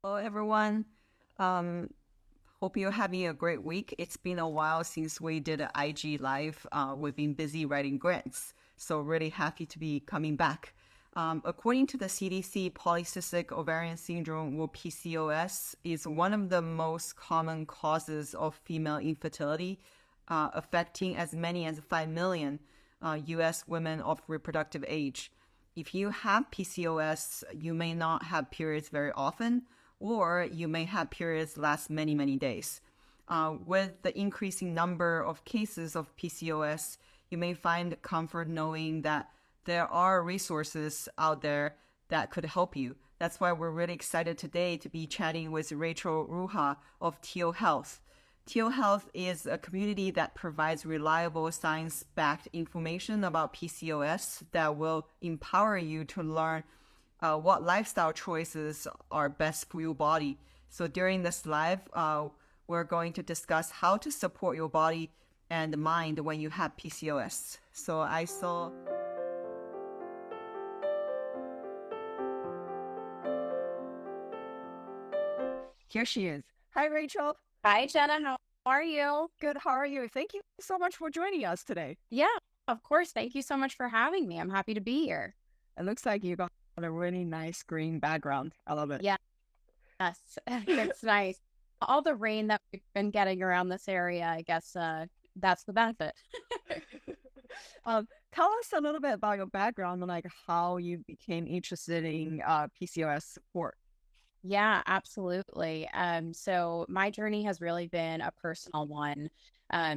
Hello, everyone. Um, Hope you're having a great week. It's been a while since we did an IG live. We've been busy writing grants, so really happy to be coming back. According to the CDC, Polycystic Ovarian Syndrome, or PCOS, is one of the most common causes of female infertility, affecting as many as 5 million US women of reproductive age. If you have PCOS, you may not have periods very often, or you may have periods last many, many days. With the increasing number of cases of PCOS, you may find comfort knowing that there are resources out there that could help you. That's why we're really excited today to be chatting with Rachel Ruha of Teal Health. Teal Health is a community that provides reliable science-backed information about PCOS that will empower you to learn what lifestyle choices are best for your body. So during this live, we're going to discuss how to support your body and mind when you have PCOS. So I saw. Here she is. Hi, Rachel. Hi, Jenna. How are you? Good. How are you? Thank you so much for joining us today. Yeah, of course. Thank you so much for having me. I'm happy to be here. It looks like you got a really nice green background. I love it. Yes, it's nice. All the rain that we've been getting around this area, I guess that's the benefit. Tell us a little bit about your background and like how you became interested in PCOS support. Yeah, absolutely. So my journey has really been a personal one.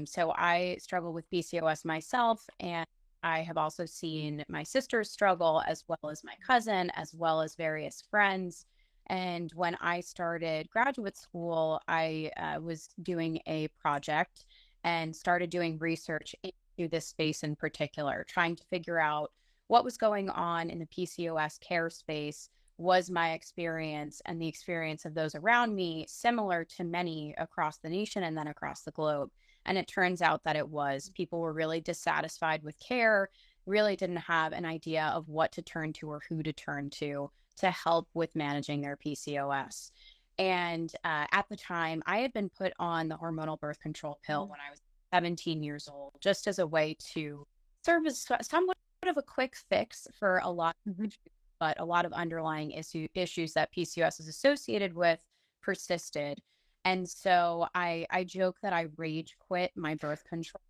So I struggle with PCOS myself, and I have also seen my sisters struggle, as well as my cousin, as well as various friends. And when I started graduate school, I was doing a project and started doing research into this space in particular, trying to figure out what was going on in the PCOS care space. Was my experience and the experience of those around me similar to many across the nation and then across the globe? And it turns out that it was. People were really dissatisfied with care, really didn't have an idea of what to turn to or who to turn to help with managing their PCOS. And at the time, I had been put on the hormonal birth control pill when I was 17 years old, just as a way to serve as somewhat of a quick fix for a lot of but a lot of underlying issues that PCOS is associated with persisted. And so I joke that I rage quit my birth control,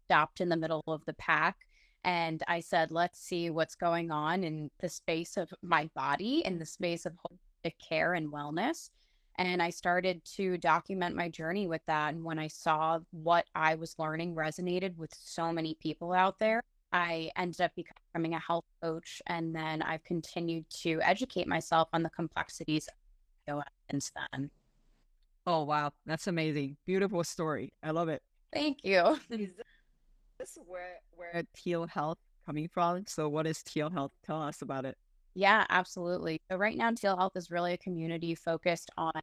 stopped in the middle of the pack. And I said, let's see what's going on in the space of my body, in the space of holistic care and wellness. And I started to document my journey with that. And when I saw what I was learning resonated with so many people out there, I ended up becoming a health coach. And then I've continued to educate myself on the complexities of PCOS since then. Oh, wow. That's amazing. Beautiful story. I love it. Thank you. Is this where Teal Health coming from? So what is Teal Health? Tell us about it. Yeah, absolutely. So right now, Teal Health is really a community focused on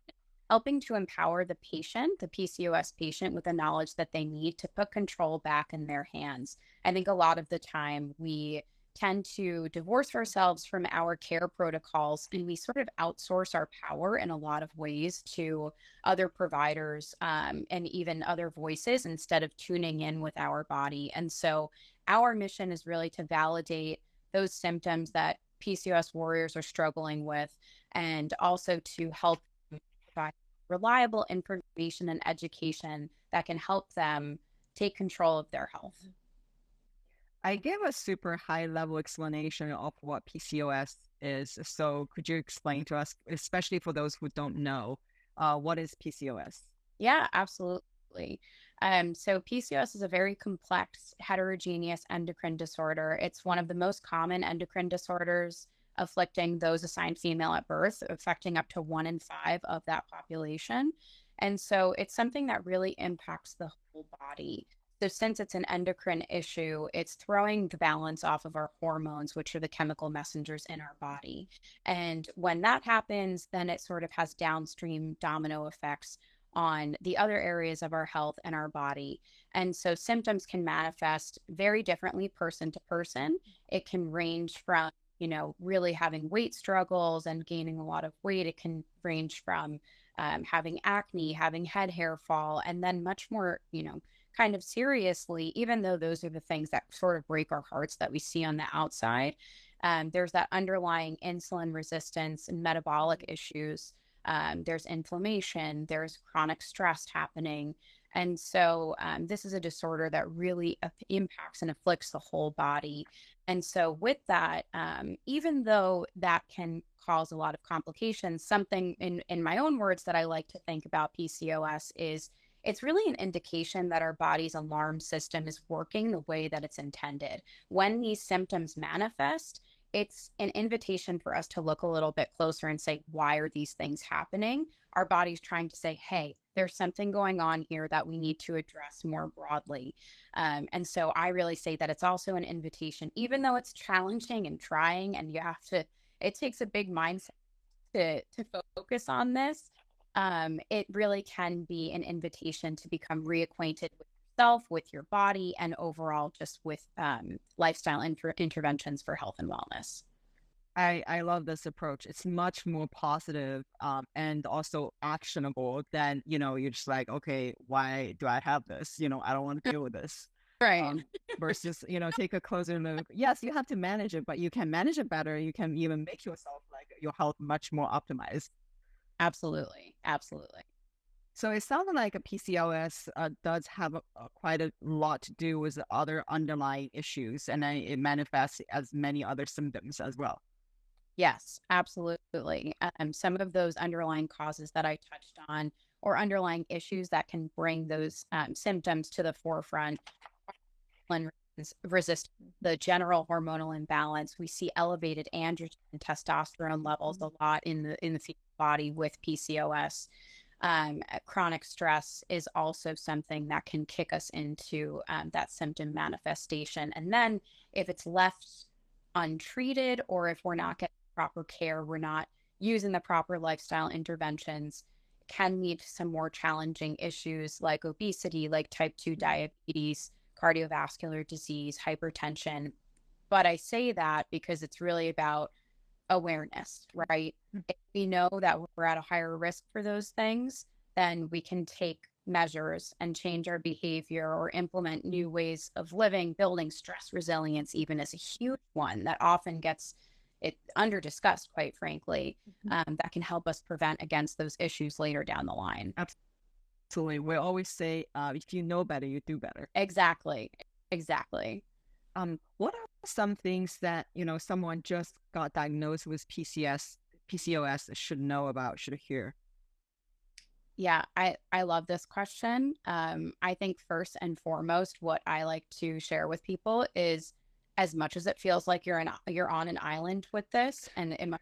helping to empower the patient, the PCOS patient, with the knowledge that they need to put control back in their hands. I think a lot of the time we tend to divorce ourselves from our care protocols, and we sort of outsource our power in a lot of ways to other providers, and even other voices, instead of tuning in with our body. And so our mission is really to validate those symptoms that PCOS warriors are struggling with, and also to help provide reliable information and education that can help them take control of their health. I gave a super high level explanation of what PCOS is. So could you explain to us, especially for those who don't know, what is PCOS? Yeah, absolutely. So PCOS is a very complex, heterogeneous endocrine disorder. It's one of the most common endocrine disorders afflicting those assigned female at birth, affecting up to 1 in 5 of that population. And so it's something that really impacts the whole body. So since it's an endocrine issue, it's throwing the balance off of our hormones, which are the chemical messengers in our body. And when that happens, then it sort of has downstream domino effects on the other areas of our health and our body. And so symptoms can manifest very differently person to person. It can range from really having weight struggles and gaining a lot of weight. It can range from having acne, having head hair fall, and then much more, kind of seriously, even though those are the things that sort of break our hearts that we see on the outside, there's that underlying insulin resistance and metabolic issues. There's inflammation, there's chronic stress happening. And so this is a disorder that really impacts and afflicts the whole body. And so with that, even though that can cause a lot of complications, something in my own words that I like to think about PCOS is it's really an indication that our body's alarm system is working the way that it's intended. When these symptoms manifest, it's an invitation for us to look a little bit closer and say, why are these things happening? Our body's trying to say, hey, there's something going on here that we need to address more broadly. And so I really say that it's also an invitation, even though it's challenging and trying, and it takes a big mindset to focus on this. It really can be an invitation to become reacquainted with yourself, with your body, and overall just with lifestyle interventions for health and wellness. I love this approach. It's much more positive, and also actionable than, you're just like, okay, why do I have this? I don't want to deal with this. Right. Versus, take a closer look. Yes, you have to manage it, but you can manage it better. You can even make yourself, like, your health much more optimized. Absolutely. Absolutely. So it sounded like a PCOS does have quite a lot to do with the other underlying issues, and then it manifests as many other symptoms as well. Yes, absolutely. Some of those underlying causes that I touched on, or underlying issues that can bring those symptoms to the forefront, and resist the general hormonal imbalance. We see elevated androgen and testosterone levels a lot in the female body with PCOS. Chronic stress is also something that can kick us into that symptom manifestation. And then if it's left untreated, or if we're not getting proper care, we're not using the proper lifestyle interventions, can lead to some more challenging issues like obesity, like type 2 diabetes, cardiovascular disease, hypertension. But I say that because it's really about awareness, right? If we know that we're at a higher risk for those things, then we can take measures and change our behavior or implement new ways of living. Building stress resilience even is a huge one that often gets it under discussed, quite frankly, that can help us prevent against those issues later down the line. Absolutely. We always say, if you know better, you do better. Exactly. What are some things that, someone just got diagnosed with PCOS should know about, should hear? Yeah, I love this question. I think first and foremost, what I like to share with people is, as much as it feels like you're on an island with this, and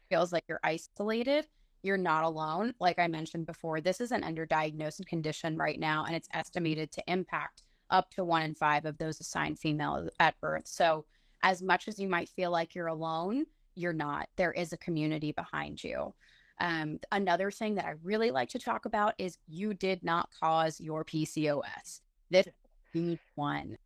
feels like you're isolated, you're not alone. Like I mentioned before, this is an underdiagnosed condition right now, and it's estimated to impact up to 1 in 5 of those assigned female at birth. So as much as you might feel like you're alone, you're not. There is a community behind you. Another thing that I really like to talk about is you did not cause your PCOS. This is one.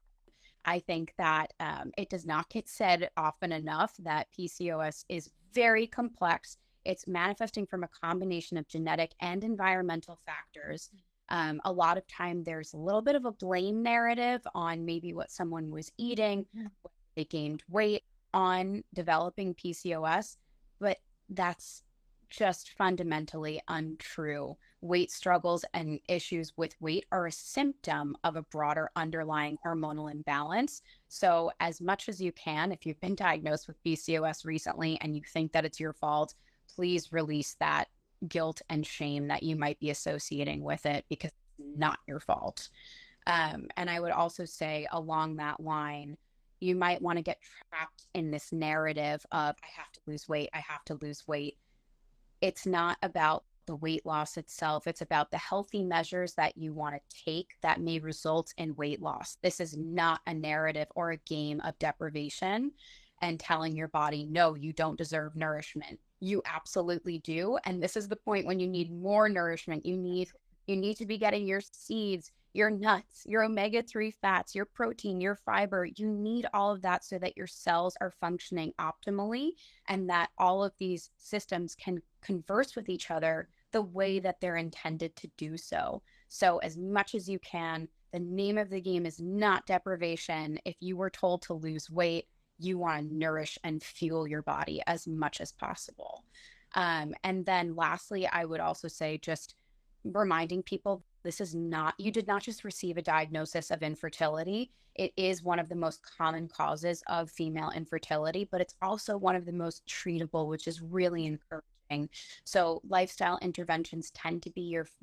I think that it does not get said often enough that PCOS is very complex. It's manifesting from a combination of genetic and environmental factors. A lot of time there's a little bit of a blame narrative on maybe what someone was eating, what they gained weight on developing PCOS, but that's just fundamentally untrue. Weight struggles and issues with weight are a symptom of a broader underlying hormonal imbalance. So as much as you can, if you've been diagnosed with PCOS recently and you think that it's your fault, please release that guilt and shame that you might be associating with it, because it's not your fault. And I would also say along that line, you might want to get trapped in this narrative of, I have to lose weight, I have to lose weight. It's not about the weight loss itself. It's about the healthy measures that you want to take that may result in weight loss. This is not a narrative or a game of deprivation and telling your body, no, you don't deserve nourishment. You absolutely do. And this is the point when you need more nourishment. You need to be getting your seeds, your nuts, your omega-3 fats, your protein, your fiber. You need all of that so that your cells are functioning optimally and that all of these systems can converse with each other the way that they're intended to do so. So, as much as you can, the name of the game is not deprivation. If you were told to lose weight, you want to nourish and fuel your body as much as possible. And then lastly, I would also say just reminding people this is not, you did not just receive a diagnosis of infertility. It is one of the most common causes of female infertility, but it's also one of the most treatable, which is really encouraging. So lifestyle interventions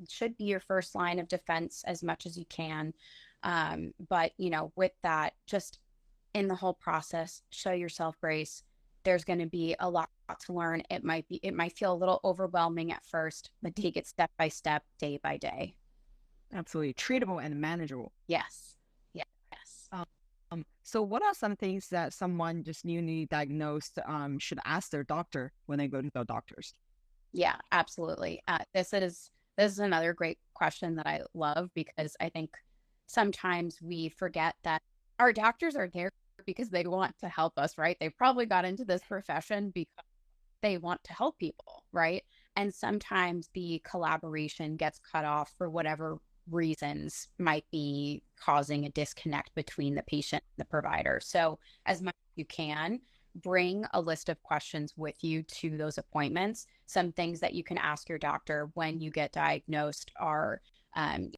should be your first line of defense as much as you can. But, with that, just in the whole process, show yourself grace. There's going to be a lot to learn. It might feel a little overwhelming at first, but take it step by step, day by day. Absolutely treatable and manageable. Yes. Yes. So what are some things that someone just newly diagnosed should ask their doctor when they go to the doctors? Yeah, absolutely. This is another great question that I love because I think sometimes we forget that our doctors are there because they want to help us, right? They probably got into this profession because they want to help people, right? And sometimes the collaboration gets cut off for whatever reasons might be causing a disconnect between the patient and the provider. So, as much as you can, bring a list of questions with you to those appointments. Some things that you can ask your doctor when you get diagnosed are um,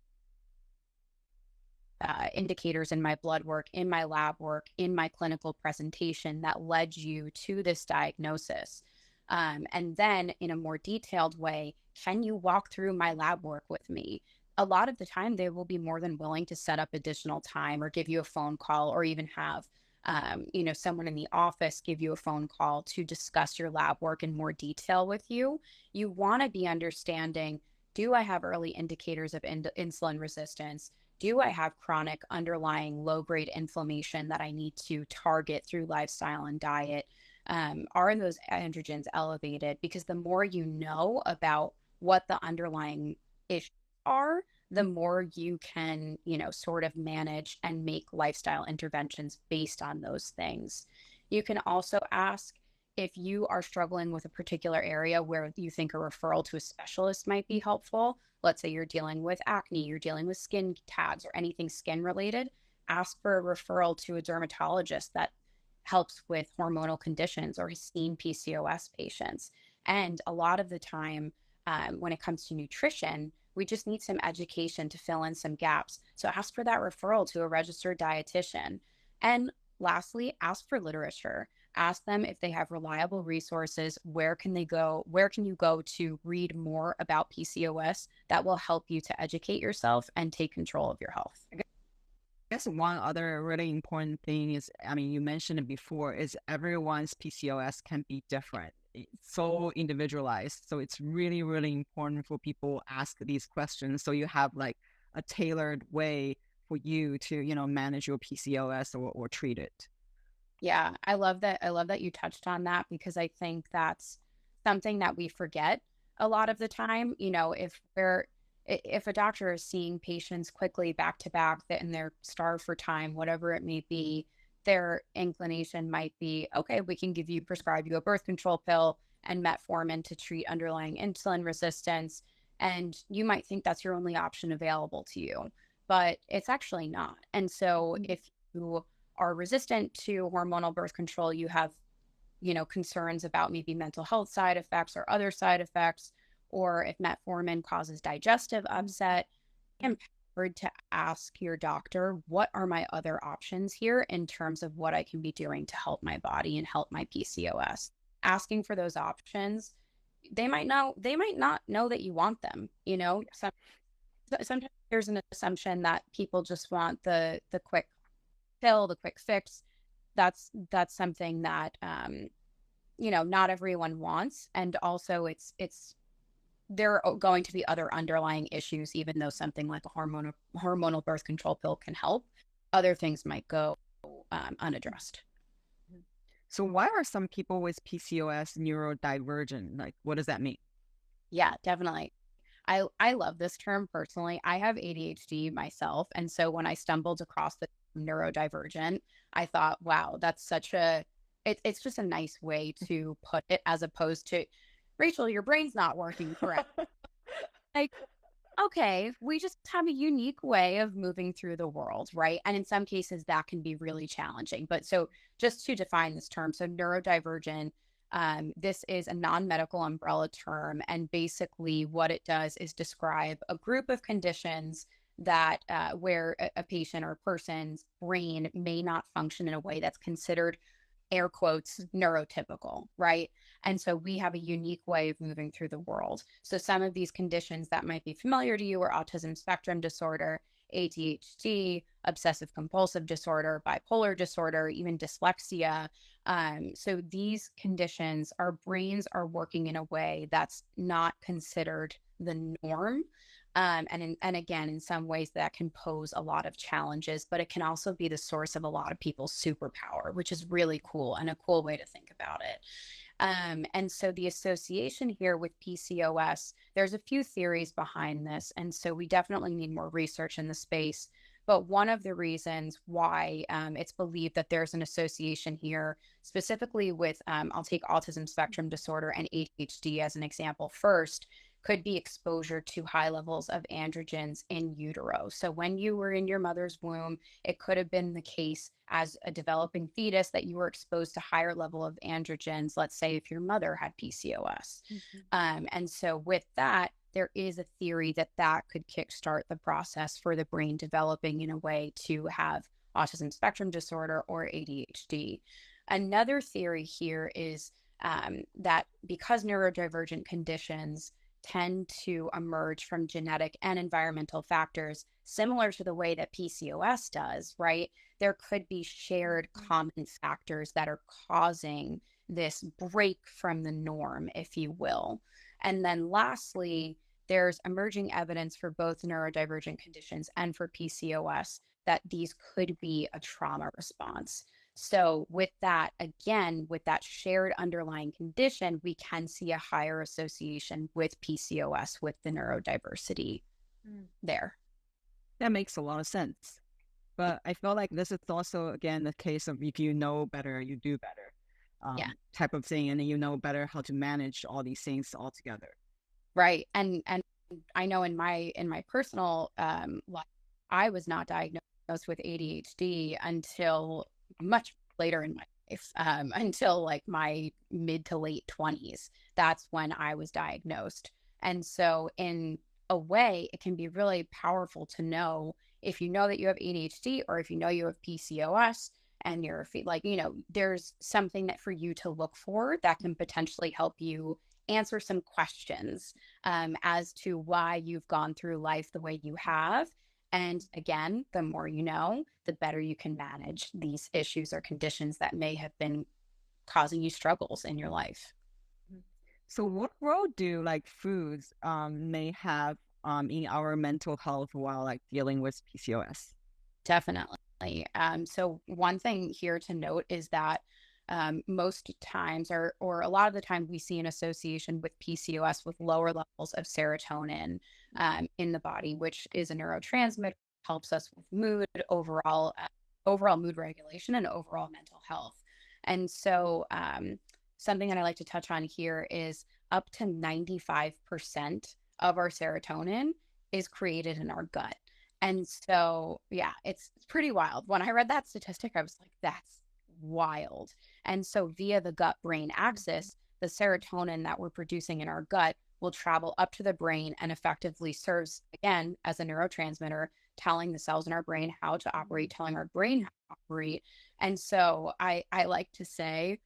indicators in my blood work, in my lab work, in my clinical presentation that led you to this diagnosis. And then, in a more detailed way, can you walk through my lab work with me? A lot of the time, they will be more than willing to set up additional time or give you a phone call or even have someone in the office give you a phone call to discuss your lab work in more detail with you. You want to be understanding, do I have early indicators of insulin resistance? Do I have chronic underlying low grade inflammation that I need to target through lifestyle and diet? Are those androgens elevated? Because the more you know about what the underlying issues are, the more you can, sort of manage and make lifestyle interventions based on those things. You can also ask if you are struggling with a particular area where you think a referral to a specialist might be helpful. Let's say you're dealing with acne, you're dealing with skin tags or anything skin related, ask for a referral to a dermatologist that helps with hormonal conditions or has seen PCOS patients. And a lot of the time, when it comes to nutrition, we just need some education to fill in some gaps. So ask for that referral to a registered dietitian. And lastly, ask for literature. Ask them if they have reliable resources. Where can they go? Where can you go to read more about PCOS that will help you to educate yourself and take control of your health? I guess one other really important thing is, I mean, you mentioned it before, is everyone's PCOS can be different. It's so individualized. So it's really, really important for people ask these questions. So you have like a tailored way for you to, manage your PCOS or treat it. Yeah, I love that. I love that you touched on that because I think that's something that we forget a lot of the time. If a doctor is seeing patients quickly back to back and they're starved for time, whatever it may be, their inclination might be, okay, we can prescribe you a birth control pill and metformin to treat underlying insulin resistance. And you might think that's your only option available to you, but it's actually not. And so if you are resistant to hormonal birth control, you have, concerns about maybe mental health side effects or other side effects, or if metformin causes digestive upset, empowered to ask your doctor, what are my other options here in terms of what I can be doing to help my body and help my PCOS? Asking for those options, they might not know that you want them, sometimes there's an assumption that people just want the quick pill, the quick fix. That's something that not everyone wants, and also it's there are going to be other underlying issues. Even though something like a hormonal birth control pill can help, other things might go unaddressed. So why are some people with PCOS neurodivergent? Like, what does that mean? Yeah, definitely. I love this term personally. I have ADHD myself. And so when I stumbled across the neurodivergent, I thought, wow, that's such a, it's just a nice way to put it as opposed to, Rachel, your brain's not working correct. Like, okay, we just have a unique way of moving through the world, right? And in some cases, that can be really challenging. But so, just to define this term, so neurodivergent, this is a non medical umbrella term. And basically, what it does is describe a group of conditions that where a patient or a person's brain may not function in a way that's considered air quotes neurotypical, right? And so we have a unique way of moving through the world. So some of these conditions that might be familiar to you are autism spectrum disorder, ADHD, obsessive compulsive disorder, bipolar disorder, even dyslexia. So these conditions, our brains are working in a way that's not considered the norm. And again, in some ways that can pose a lot of challenges, but it can also be the source of a lot of people's superpower, which is really cool and a cool way to think about it. And so the association here with PCOS, there's a few theories behind this. And so we definitely need more research in the space. But one of the reasons why it's believed that there's an association here, specifically with, I'll take autism spectrum disorder and ADHD as an example first, could be exposure to high levels of androgens in utero. So when you were in your mother's womb, it could have been the case as a developing fetus that you were exposed to higher level of androgens, let's say if your mother had PCOS. And so with that, there is a theory that that could kickstart the process for the brain developing in a way to have autism spectrum disorder or ADHD. Another theory here is that because neurodivergent conditions tend to emerge from genetic and environmental factors, similar to the way that PCOS does, right? There could be shared common factors that are causing this break from the norm, if you will. And then lastly, there's emerging evidence for both neurodivergent conditions and for PCOS that these could be a trauma response. So, with that, again, with that shared underlying condition, we can see a higher association with PCOS with the neurodiversity there. That makes a lot of sense. But I feel like this is also, again, the case of if you know better, you do better Yeah. type of thing. And then you know better how to manage all these things all together. Right. And I know in my personal life, I was not diagnosed with ADHD until much later in my life, until like my mid to late 20s. That's when I was diagnosed. And so in a way, it can be really powerful to know if you know that you have ADHD or if you know you have PCOS and you're like, there's something that for you to look for that can potentially help you answer some questions as to why you've gone through life the way you have. And again, the more you know, the better you can manage these issues or conditions that may have been causing you struggles in your life. So what role do like foods may have in our mental health while like dealing with PCOS? Definitely. So one thing here to note is that most times, or a lot of the time, we see an association with PCOS with lower levels of serotonin in the body, which is a neurotransmitter, helps us with mood, overall mood regulation, and overall mental health. And so, something that I like to touch on here is up to 95% of our serotonin is created in our gut. And so, yeah, it's pretty wild. When I read that statistic, I was like, that's wild. And so, via the gut brain axis, the serotonin that we're producing in our gut will travel up to the brain and effectively serves, again, as a neurotransmitter, telling the cells in our brain how to operate, telling our brain how to operate. And so, I like to say,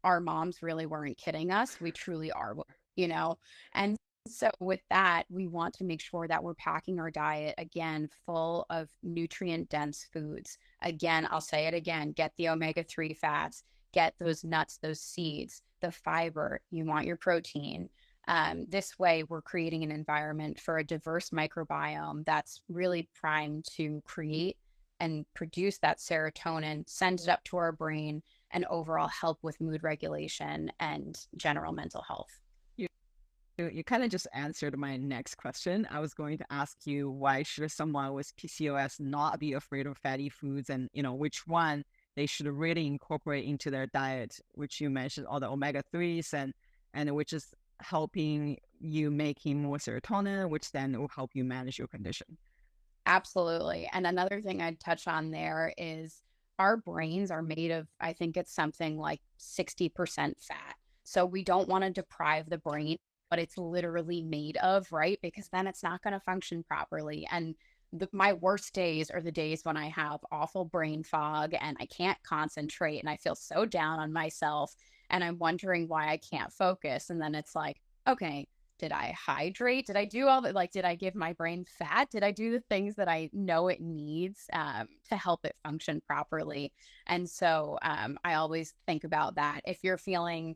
our moms really weren't kidding us. We truly are, you know? And so with that, we want to make sure that we're packing our diet again full of nutrient dense foods. Again, I'll say it again, get the omega-3 fats, get those nuts, those seeds, the fiber, you want your protein. This way, we're creating an environment for a diverse microbiome that's really primed to create and produce that serotonin, send it up to our brain, and overall help with mood regulation and general mental health. you kind of just answered my next question. I was going to ask you, why should someone with PCOS not be afraid of fatty foods, and which one they should really incorporate into their diet, which you mentioned all the omega-3s, and which is helping you making more serotonin, which then will help you manage your condition. Absolutely. And another thing I'd touch on there is our brains are made of, I think it's something like 60% fat. So we don't want to deprive the brain what it's literally made of, right? Because then it's not going to function properly. And my worst days are the days when I have awful brain fog and I can't concentrate and I feel so down on myself and I'm wondering why I can't focus. And then it's like, okay, did I hydrate? Did I do all that? Like, did I give my brain fat? Did I do the things that I know it needs to help it function properly? And so I always think about that. If you're feeling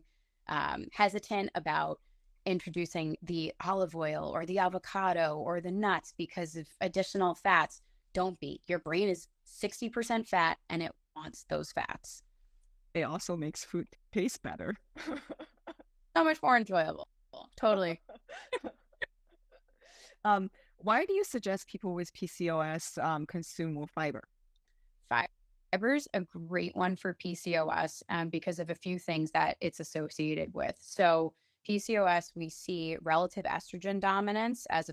hesitant about introducing the olive oil or the avocado or the nuts because of additional fats, don't be. Your brain is 60% fat and it wants those fats. It also makes food taste better. So much more enjoyable. Totally. Why do you suggest people with PCOS consume more fiber? Fiber's a great one for PCOS because of a few things that it's associated with. So PCOS, we see relative estrogen dominance as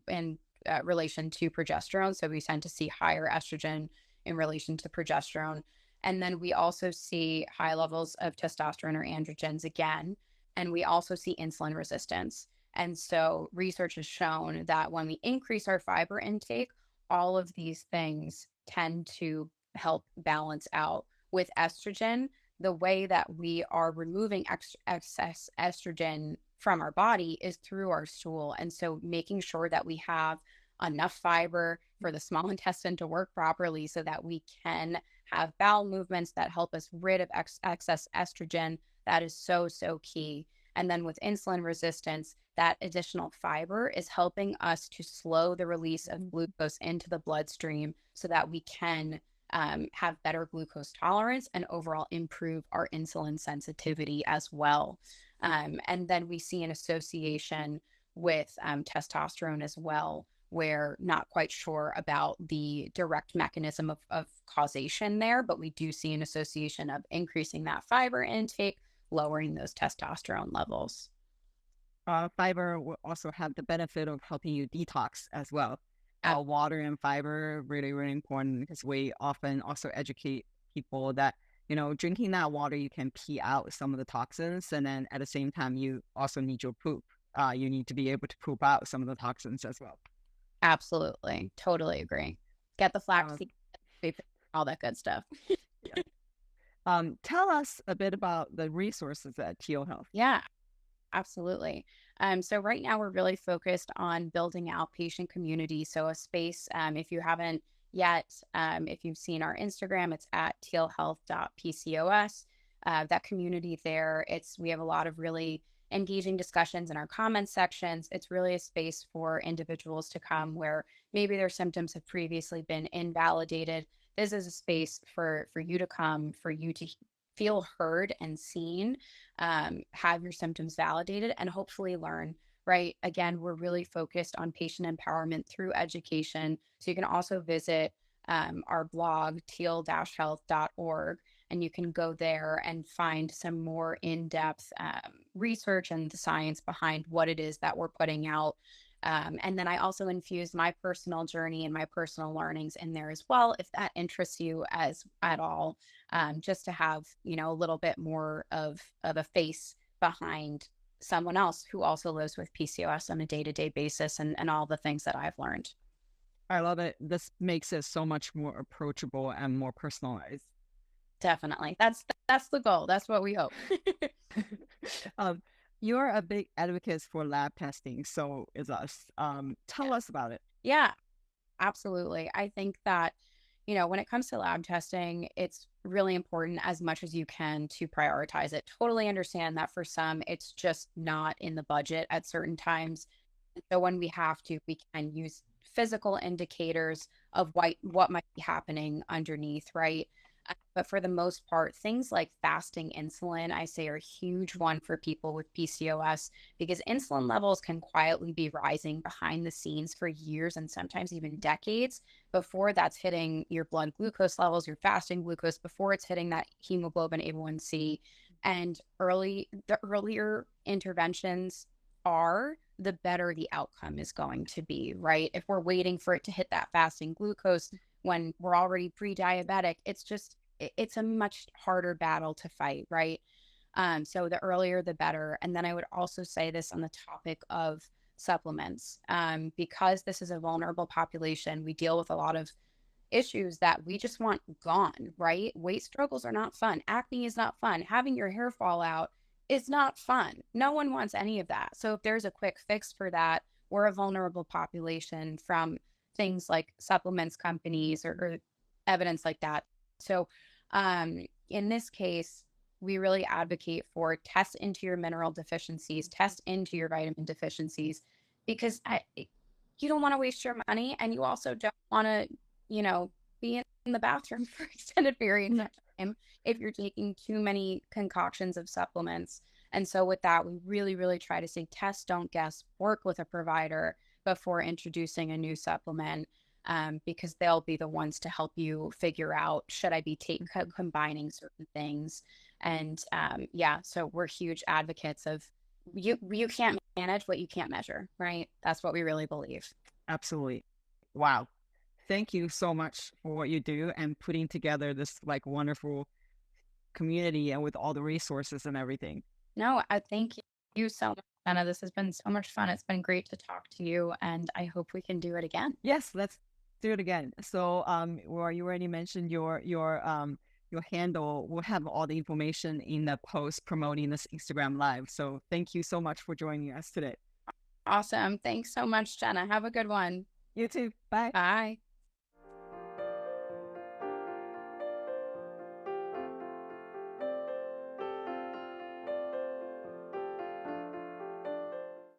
in relation to progesterone. So we tend to see higher estrogen in relation to progesterone. And then we also see high levels of testosterone or androgens again. And we also see insulin resistance. And so research has shown that when we increase our fiber intake, all of these things tend to help balance out. With estrogen, the way that we are removing excess estrogen from our body is through our stool. And so making sure that we have enough fiber for the small intestine to work properly so that we can have bowel movements that help us rid of excess estrogen, that is so, so key. And then with insulin resistance, that additional fiber is helping us to slow the release of glucose into the bloodstream so that we can have better glucose tolerance and overall improve our insulin sensitivity as well. And then we see an association with testosterone as well, where not quite sure about the direct mechanism of causation there, but we do see an association of increasing that fiber intake, lowering those testosterone levels. Fiber will also have the benefit of helping you detox as well. Water and fiber really, really important because we often also educate people that, drinking that water, you can pee out some of the toxins. And then at the same time, you also need your poop. You need to be able to poop out some of the toxins as well. Absolutely. Totally agree. Get the flaxseed, all that good stuff. Yeah. Tell us a bit about the resources at Teal Health. Yeah, absolutely. So right now we're really focused on building out patient community. So a space, if you haven't yet, if you've seen our Instagram, it's at tealhealth.pcos. That community there, we have a lot of really engaging discussions in our comment sections. It's really a space for individuals to come where maybe their symptoms have previously been invalidated. This is a space for you to come, for you to feel heard and seen, have your symptoms validated, and hopefully learn, right? Again, we're really focused on patient empowerment through education. So you can also visit our blog, teal-health.org, and you can go there and find some more in-depth research and the science behind what it is that we're putting out. And then I also infuse my personal journey and my personal learnings in there as well, if that interests you at all, just to have, a little bit more of a face behind someone else who also lives with PCOS on a day-to-day basis and all the things that I've learned. I love it. This makes it so much more approachable and more personalized. Definitely. That's the goal. That's what we hope. You're a big advocate for lab testing, so is us. Tell us about it. Yeah, absolutely. I think that, when it comes to lab testing, it's really important as much as you can to prioritize it. Totally understand that for some, it's just not in the budget at certain times. So when we have to, we can use physical indicators of what might be happening underneath, right? But for the most part, things like fasting insulin, I say, are a huge one for people with PCOS because insulin levels can quietly be rising behind the scenes for years and sometimes even decades before that's hitting your blood glucose levels, your fasting glucose, before it's hitting that hemoglobin A1C. And the earlier interventions are, the better the outcome is going to be, right? If we're waiting for it to hit that fasting glucose when we're already pre-diabetic, it's a much harder battle to fight, right? So the earlier, the better. And then I would also say this on the topic of supplements, because this is a vulnerable population. We deal with a lot of issues that we just want gone, right? Weight struggles are not fun. Acne is not fun. Having your hair fall out is not fun. No one wants any of that. So if there's a quick fix for that, we're a vulnerable population from things like supplements companies or evidence like that. So in this case, we really advocate for test into your mineral deficiencies, test into your vitamin deficiencies, because you don't want to waste your money, and you also don't want to, be in the bathroom for extended periods of time if you're taking too many concoctions of supplements. And so with that, we really, really try to say test, don't guess, work with a provider before introducing a new supplement, because they'll be the ones to help you figure out, should I be combining certain things? And yeah, so we're huge advocates of, you can't manage what you can't measure, right? That's what we really believe. Absolutely. Wow. Thank you so much for what you do and putting together this like wonderful community and with all the resources and everything. No, I thank you so much, Anna. This has been so much fun. It's been great to talk to you, and I hope we can do it again. Yes, let's do it again. So, well, you already mentioned your handle. We'll have all the information in the post promoting this Instagram live. So, thank you so much for joining us today. Awesome. Thanks so much, Jenna. Have a good one. You too. Bye. Bye.